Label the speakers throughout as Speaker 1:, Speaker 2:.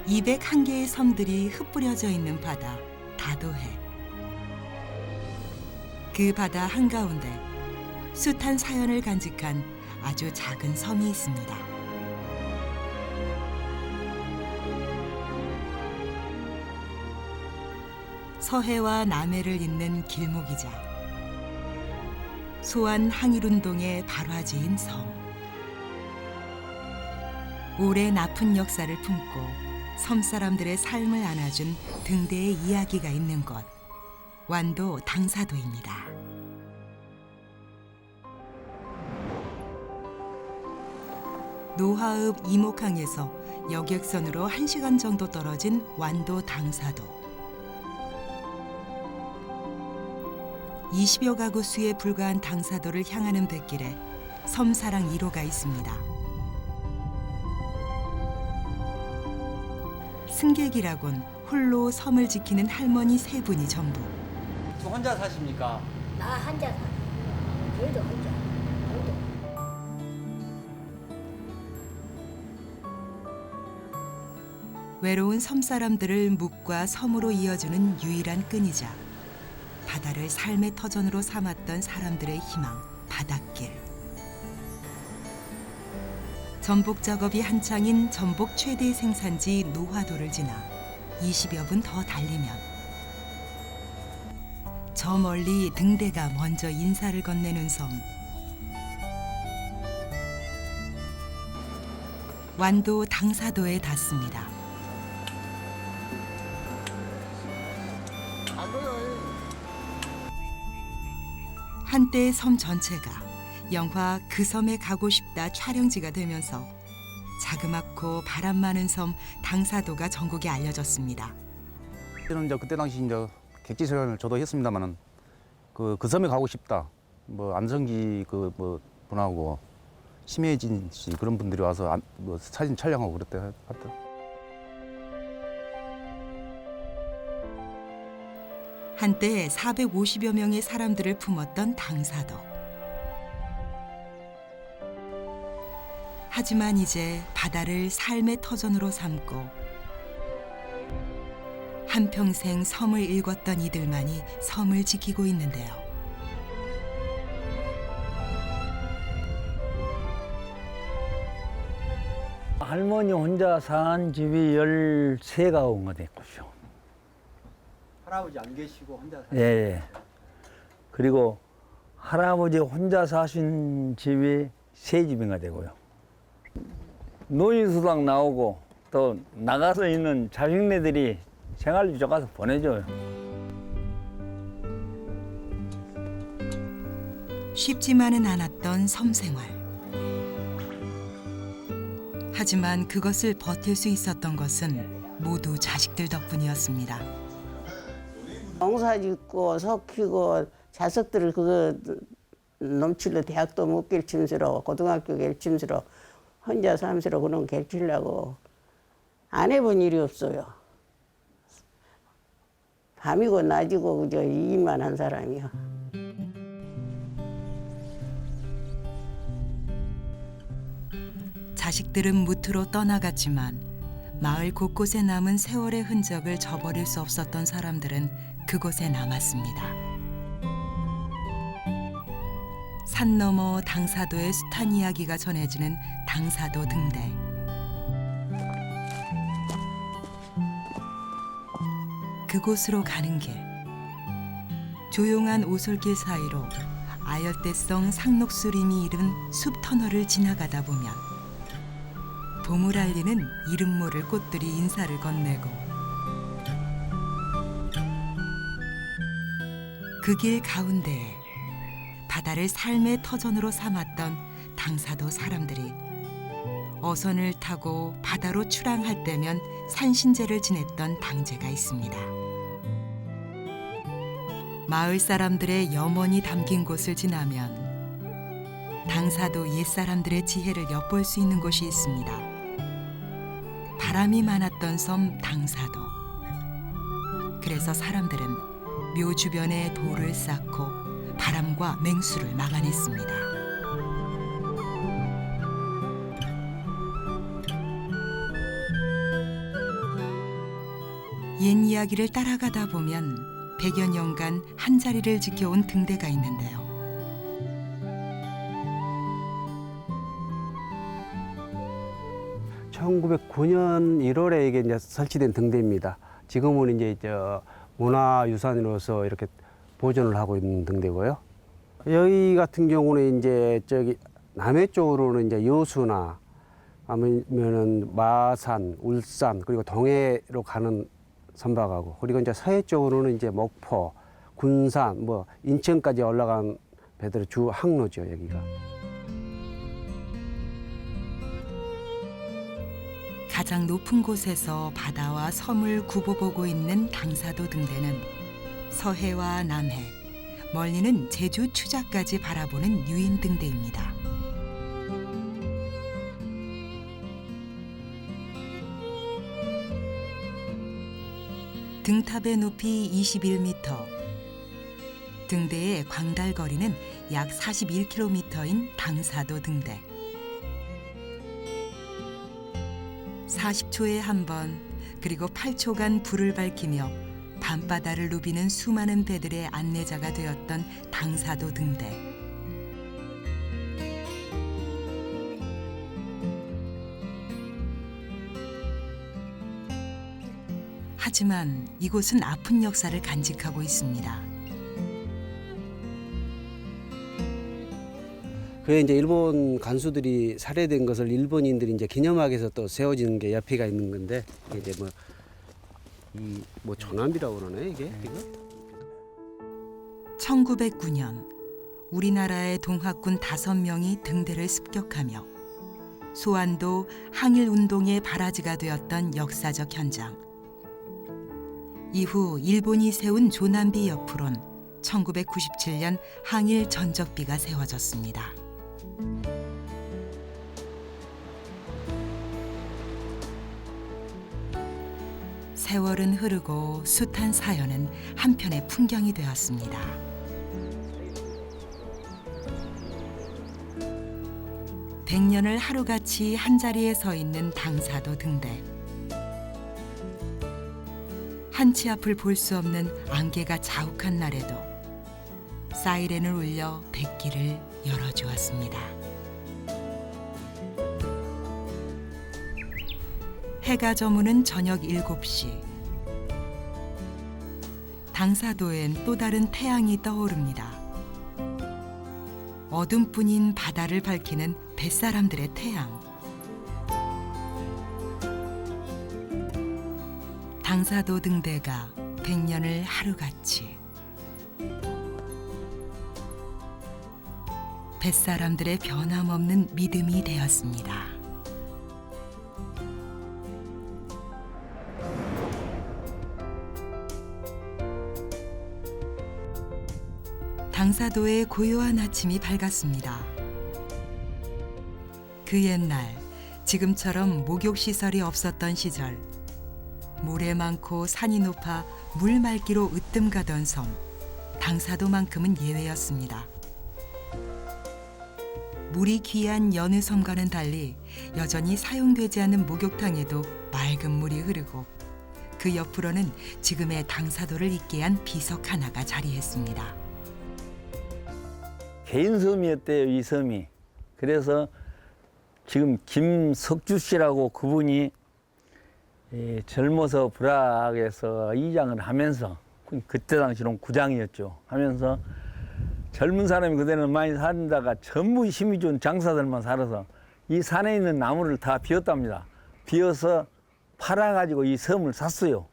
Speaker 1: 201개의 섬들이 흩뿌려져 있는 바다, 다도해. 그 바다 한가운데 숱한 사연을 간직한 아주 작은 섬이 있습니다. 서해와 남해를 잇는 길목이자 소안 항일운동의 발화지인 섬. 오래 나쁜 역사를 품고 섬 사람들의 삶을 안아준 등대의 이야기가 있는 곳, 완도 당사도입니다. 노하읍 이목항에서 여객선으로 1시간 정도 떨어진 완도 당사도. 20여 가구 수에 불과한 당사도를 향하는 뱃길에 섬사랑 1호가 있습니다. 승객이라곤 홀로 섬을 지키는 할머니 3분이 전부.
Speaker 2: 저 혼자 사십니까?
Speaker 3: 나 혼자 살아. 저희도 혼자.
Speaker 1: 외로운 섬 사람들을 묵과 섬으로 이어주는 유일한 끈이자 바다를 삶의 터전으로 삼았던 사람들의 희망, 바닷길. 전복 작업이 한창인 전복 최대 생산지 노화도를 지나 20여 분 더 달리면 저 멀리 등대가 먼저 인사를 건네는 섬. 완도 당사도에 닿습니다. 한때 섬 전체가 영화 그 섬에 가고 싶다 촬영지가 되면서 자그맣고 바람 많은 섬 당사도가 전국에 알려졌습니다.
Speaker 4: 저는 이제 그때 당시 이제 객지선을 저도 했습니다만은 그 섬에 가고 싶다. 뭐 안성기 그 뭐 분하고 심혜진 씨 그런 분들이 와서 뭐 사진 촬영하고 그랬대 하여튼.
Speaker 1: 한때 450여 명의 사람들을 품었던 당사도. 하지만 이제 바다를 삶의 터전으로 삼고 한평생 섬을 일궜던 이들만이 섬을 지키고 있는데요.
Speaker 5: 할머니 혼자 산 집이 13가구가 됐고요.
Speaker 2: 할아버지 안 계시고 혼자 사십니까?
Speaker 5: 예. 그리고 할아버지 혼자 사신 집이 3집인가 되고요. 노인수당 나오고 또 나가서 있는 자식네들이 생활비 좀 가서 보내줘요.
Speaker 1: 쉽지만은 않았던 섬 생활. 하지만 그것을 버틸 수 있었던 것은 모두 자식들 덕분이었습니다.
Speaker 6: 농사 짓고 소 키고 자식들을 그거 넘치려 대학도 못 결심스러워 고등학교 결심스러워 혼자 삼스러워 그런 결심하고 안 해본 일이 없어요. 밤이고 낮이고 그저 이 일만 한 사람이요.
Speaker 1: 자식들은 무트로 떠나갔지만 마을 곳곳에 남은 세월의 흔적을 저버릴 수 없었던 사람들은 그곳에 남았습니다. 산 너머 당사도의 숱한 이야기가 전해지는 당사도 등대. 그곳으로 가는 길. 조용한 오솔길 사이로 아열대성 상록수림이 이른 숲터널을 지나가다 보면 봄을 알리는 이름 모를 꽃들이 인사를 건네고 그 길 가운데에 바다를 삶의 터전으로 삼았던 당사도 사람들이 어선을 타고 바다로 출항할 때면 산신제를 지냈던 당제가 있습니다. 마을 사람들의 염원이 담긴 곳을 지나면 당사도 옛사람들의 지혜를 엿볼 수 있는 곳이 있습니다. 바람이 많았던 섬 당사도. 그래서 사람들은 묘 주변에 돌을 쌓고 바람과 맹수를 막아냈습니다. 옛 이야기를 따라가다 보면 100여 년간 한 자리를 지켜온 등대가 있는데요.
Speaker 7: (1909년 1월에) 이게 이제 설치된 등대입니다. 지금은 이제 문화유산으로서 이렇게 보존을 하고 있는 등대고요. 여기 같은 경우는 이제 저기 남해 쪽으로는 이제 여수나 아니면은 마산, 울산 그리고 동해로 가는 선박하고, 그리고 이제 서해 쪽으로는 이제 목포, 군산, 뭐 인천까지 올라간 배들의 주 항로죠, 여기가.
Speaker 1: 가장 높은 곳에서 바다와 섬을 굽어보고 있는 당사도 등대는 서해와 남해, 멀리는 제주 추자까지 바라보는 유인 등대입니다. 등탑의 높이 21m, 등대의 광달거리는 약 41km인 당사도 등대. 40초에 한 번, 그리고 8초간 불을 밝히며 밤바다를 누비는 수많은 배들의 안내자가 되었던 당사도 등대. 하지만 이곳은 아픈 역사를 간직하고 있습니다.
Speaker 7: 그에 이제 일본 간수들이 살해된 것을 일본인들이 이제 기념하기 위해서 또 세워진 게 옆에가 있는 건데, 이제 뭐 조남이라고 그러나요, 이게?
Speaker 1: 1909년 우리나라의 동학군 5명이 등대를 습격하며 소환도 항일운동의 바라지가 되었던 역사적 현장. 이후 일본이 세운 조남비 옆으론 1997년 항일 전적비가 세워졌습니다. 세월은 흐르고 숱한 사연은 한편의 풍경이 되었습니다. 백년을 하루같이 한자리에 서 있는 당사도 등대. 한치 앞을 볼 수 없는 안개가 자욱한 날에도 사이렌을 울려 백길을 열어주었습니다. 해가 저무는 저녁 7시. 당사도엔 또 다른 태양이 떠오릅니다. 어둠뿐인 바다를 밝히는 뱃사람들의 태양. 당사도 등대가 100년을 하루같이, 뱃사람들의 변함없는 믿음이 되었습니다. 당사도의 고요한 아침이 밝았습니다. 그 옛날, 지금처럼 목욕시설이 없었던 시절, 모래 많고 산이 높아 물 맑기로 으뜸가던 섬, 당사도만큼은 예외였습니다. 물이 귀한 여느 섬과는 달리 여전히 사용되지 않는 목욕탕에도 맑은 물이 흐르고, 그 옆으로는 지금의 당사도를 있게 한 비석 하나가 자리했습니다.
Speaker 5: 개인 섬이었대요, 이 섬이. 그래서 지금 김석주 씨라고 그분이 젊어서 불악에서 이장을 하면서, 그때 당시로는 구장이었죠, 하면서 젊은 사람이 그때는 많이 살다가 전부 힘이 좋은 장사들만 살아서 이 산에 있는 나무를 다 비웠답니다. 비워서 팔아가지고 이 섬을 샀어요.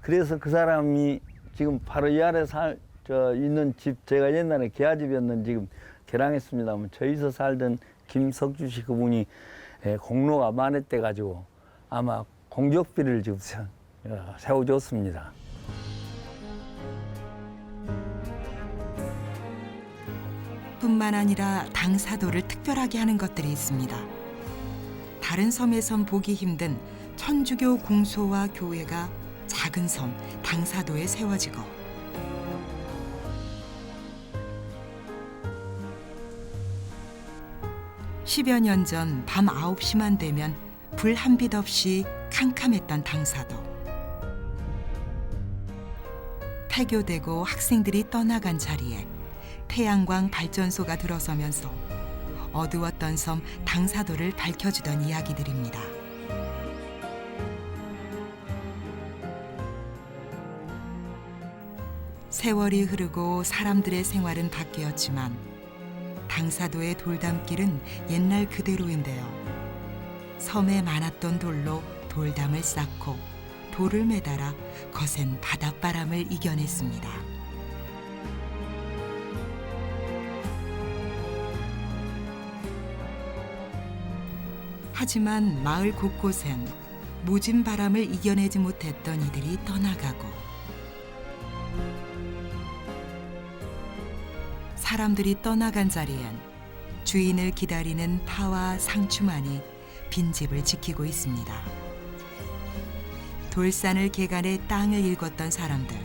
Speaker 5: 그래서 그 사람이 지금 바로 이 아래 있는 집, 제가 옛날에 계아집이었는 지금 개랑했습니다만, 저기서 살던 김석주 씨 그분이 공로가 만회돼 가지고 아마 공적비를 지금 세워줬습니다.
Speaker 1: 뿐만 아니라 당사도를 특별하게 하는 것들이 있습니다. 다른 섬에선 보기 힘든 천주교 공소와 교회가 작은 섬 당사도에 세워지고, (10여 년 전) 밤 9시만 되면 불 한 빛 없이 캄캄했던 당사도. 폐교되고 학생들이 떠나간 자리에 태양광 발전소가 들어서면서 어두웠던 섬 당사도를 밝혀주던 이야기들입니다. 세월이 흐르고 사람들의 생활은 바뀌었지만 당사도의 돌담길은 옛날 그대로인데요. 섬에 많았던 돌로 돌담을 쌓고 돌을 매달아 거센 바닷바람을 이겨냈습니다. 하지만 마을 곳곳엔 모진 바람을 이겨내지 못했던 이들이 떠나가고 사람들이 떠나간 자리엔 주인을 기다리는 파와 상추만이 빈집을 지키고 있습니다. 돌산을 개간해 땅을 일궜던 사람들,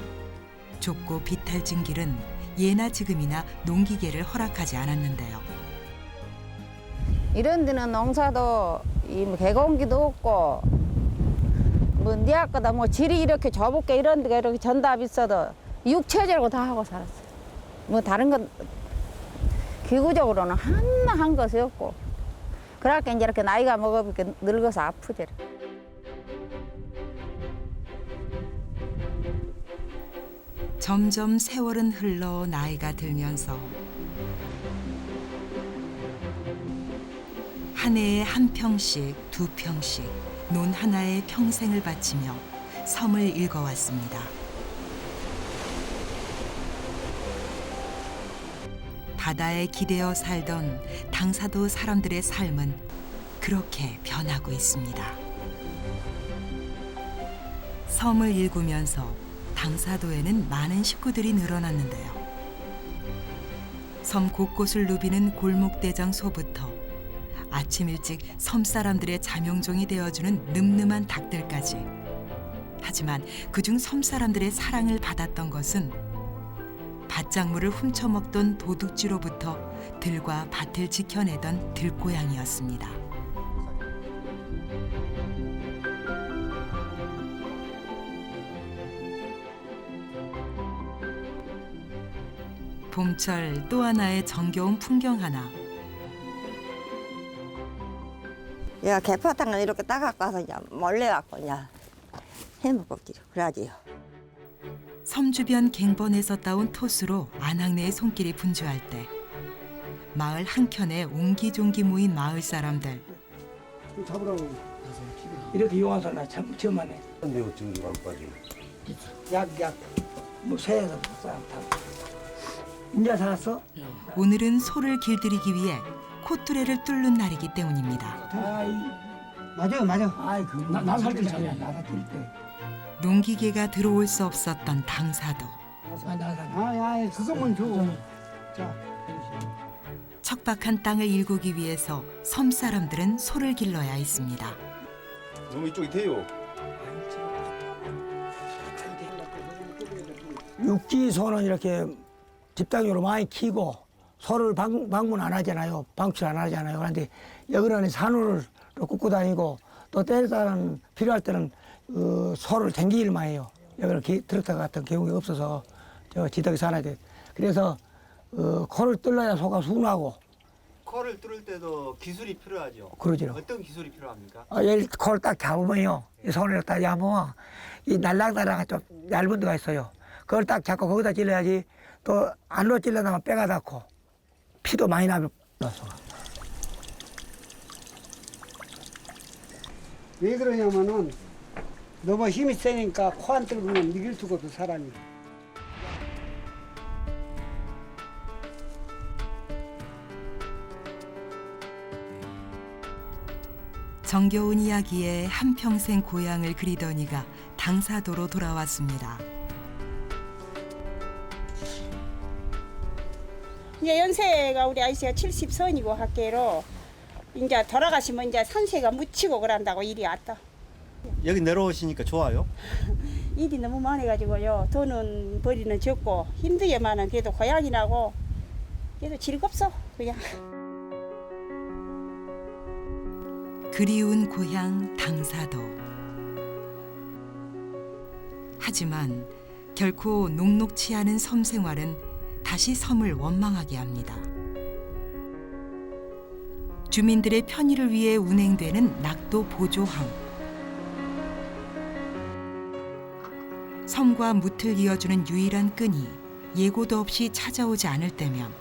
Speaker 1: 좁고 비탈진 길은 예나 지금이나 농기계를 허락하지 않았는데요.
Speaker 8: 이런 데는 농사도 개공기도 없고 네 아까다 질이 이렇게 좁게 이런 데가 이렇게 전답 있어도 육체적으로 다 하고 살았어요. 다른 건 기구적으로는 하나 한 것이 없고 그러니까 이제 이렇게 나이가 먹으니까 늙어서 아프지.
Speaker 1: 점점 세월은 흘러 나이가 들면서 한 해에 한 평씩, 두 평씩 논 하나에 평생을 바치며 섬을 일궈왔습니다. 바다에 기대어 살던 당사도 사람들의 삶은 그렇게 변하고 있습니다. 섬을 일구면서 당사도에는 많은 식구들이 늘어났는데요. 섬 곳곳을 누비는 골목대장소부터 아침 일찍 섬 사람들의 자명종이 되어주는 늠름한 닭들까지. 하지만 그중 섬 사람들의 사랑을 받았던 것은 밭작물을 훔쳐먹던 도둑쥐로부터 들과 밭을 지켜내던 들고양이였습니다. 봄철 또 하나의 정겨운 풍경 하나.
Speaker 9: 얘가 개파탕을 이렇게 따갖고 와서 이제 몰래 갖고 이제 해먹었지. 그러지요.
Speaker 1: 섬 주변 갱번에서 따온 토수로 안학내의 손길이 분주할 때 마을 한켠에 옹기종기 모인 마을 사람들.
Speaker 10: 이렇게 이용해서 나 참 처음하네.
Speaker 4: 근데 어쩜 이만까지?
Speaker 10: 약, 뭐 새에서 다. 이제 살았어?
Speaker 1: 오늘은 소를 길들이기 위해 콧뚜레를 뚫는 날이기 때문입니다.
Speaker 10: 맞아. 아이, 나 살 때 잘해. 나 살 때.
Speaker 1: 농기계가 들어올 수 없었던 당사도.
Speaker 10: 그것만 줘. 자.
Speaker 1: 척박한 땅을 일구기 위해서 섬 사람들은 소를 길러야 했습니다.
Speaker 4: 너무 이쪽이 돼요.
Speaker 10: 육지소는 이렇게 집단으로 많이 키고 소를 방문 안 하잖아요. 방출 안 하잖아요. 그런데 여기는 산으로 굽고 다니고 또 때때는 필요할 때는 소를 댕기기만 해요. 여기는 트럭터 같은 경우가 없어서 저 지덕에 살아야 돼. 그래서 코를 뚫어야 소가 순하고.
Speaker 2: 코를 뚫을 때도 기술이 필요하죠.
Speaker 10: 그러죠.
Speaker 2: 어떤 기술이 필요합니까?
Speaker 10: 얘 코를 딱 잡으면요. 이 손으로 딱 잡으면 이 날랑날랑 좀 얇은 데가 있어요. 그걸 딱 잡고 거기다 찔러야지. 또 안으로 찔러나면 뼈가 닿고 피도 많이 나면 소가.
Speaker 11: 왜 그러냐면은 너무 힘이 세니까 코 안 뚫으면 이길 수가 없어 사람이.
Speaker 1: 정겨운 이야기에 한평생 고향을 그리던 이가 당사도로 돌아왔습니다.
Speaker 12: 이제 연세가 우리 아저씨가 70선이고 학계로 이제 돌아가시면 이제 산세가 묻히고 그런다고 일이 왔다.
Speaker 2: 여기 내려오시니까 좋아요?
Speaker 12: 일이 너무 많아가지고요. 돈은 벌이는 적고 힘들게만은 그래도 고향이라고 그래도 즐겁소 그냥.
Speaker 1: 그리운 고향 당사도. 하지만 결코 녹록치 않은 섬 생활은 다시 섬을 원망하게 합니다. 주민들의 편의를 위해 운행되는 낙도 보조항. 섬과 무틀 이어주는 유일한 끈이 예고도 없이 찾아오지 않을 때면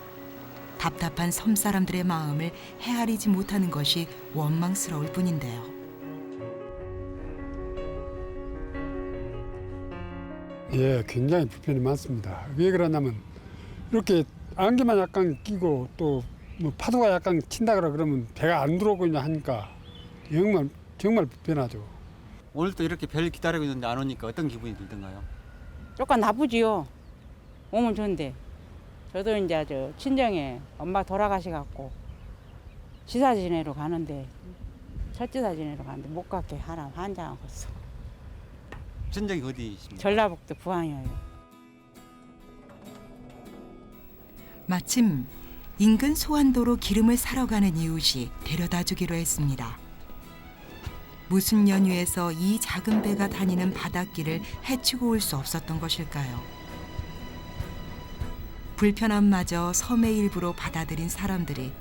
Speaker 1: 답답한 섬 사람들의 마음을 헤아리지 못하는 것이 원망스러울 뿐인데요.
Speaker 13: 예, 굉장히 불편이 많습니다. 왜 그러냐면 이렇게 안개만 약간 끼고 또 뭐 파도가 약간 친다 그러면 배가 안 들어오고 하니까 정말 불편하죠.
Speaker 2: 오늘 또 이렇게 배를 기다리고 있는데 안 오니까 어떤 기분이 들던가요?
Speaker 8: 조금 나쁘지요. 오면 좋은데. 저도 이제 저 친정에 엄마 돌아가셔갖고 지사 지내러 가는데 첫지사 지내러 가는데 못 갔게 하나 환장하고 있어.
Speaker 2: 친정이 어디십니까?
Speaker 8: 전라북도 부항이에요.
Speaker 1: 마침 인근 소환도로 기름을 사러 가는 이웃이 데려다 주기로 했습니다. 무슨 연유에서 이 작은 배가 다니는 바닷길을 헤치고 올 수 없었던 것일까요? 불편함마저 섬의 일부로 받아들인 사람들이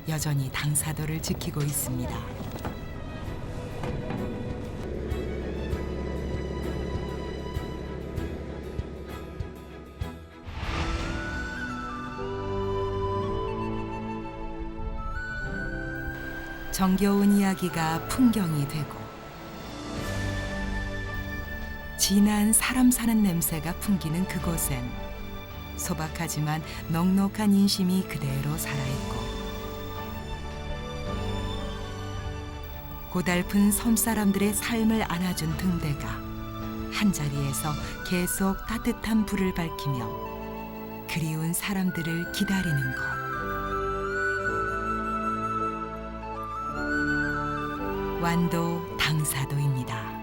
Speaker 1: 여전히 당사도를 지키고 있습니다. 정겨운 이야기가 풍경이 되고 진한 사람 사는 냄새가 풍기는 그곳엔 소박하지만 넉넉한 인심이 그대로 살아있고 고달픈 섬사람들의 삶을 안아준 등대가 한자리에서 계속 따뜻한 불을 밝히며 그리운 사람들을 기다리는 것. 완도 당사도입니다.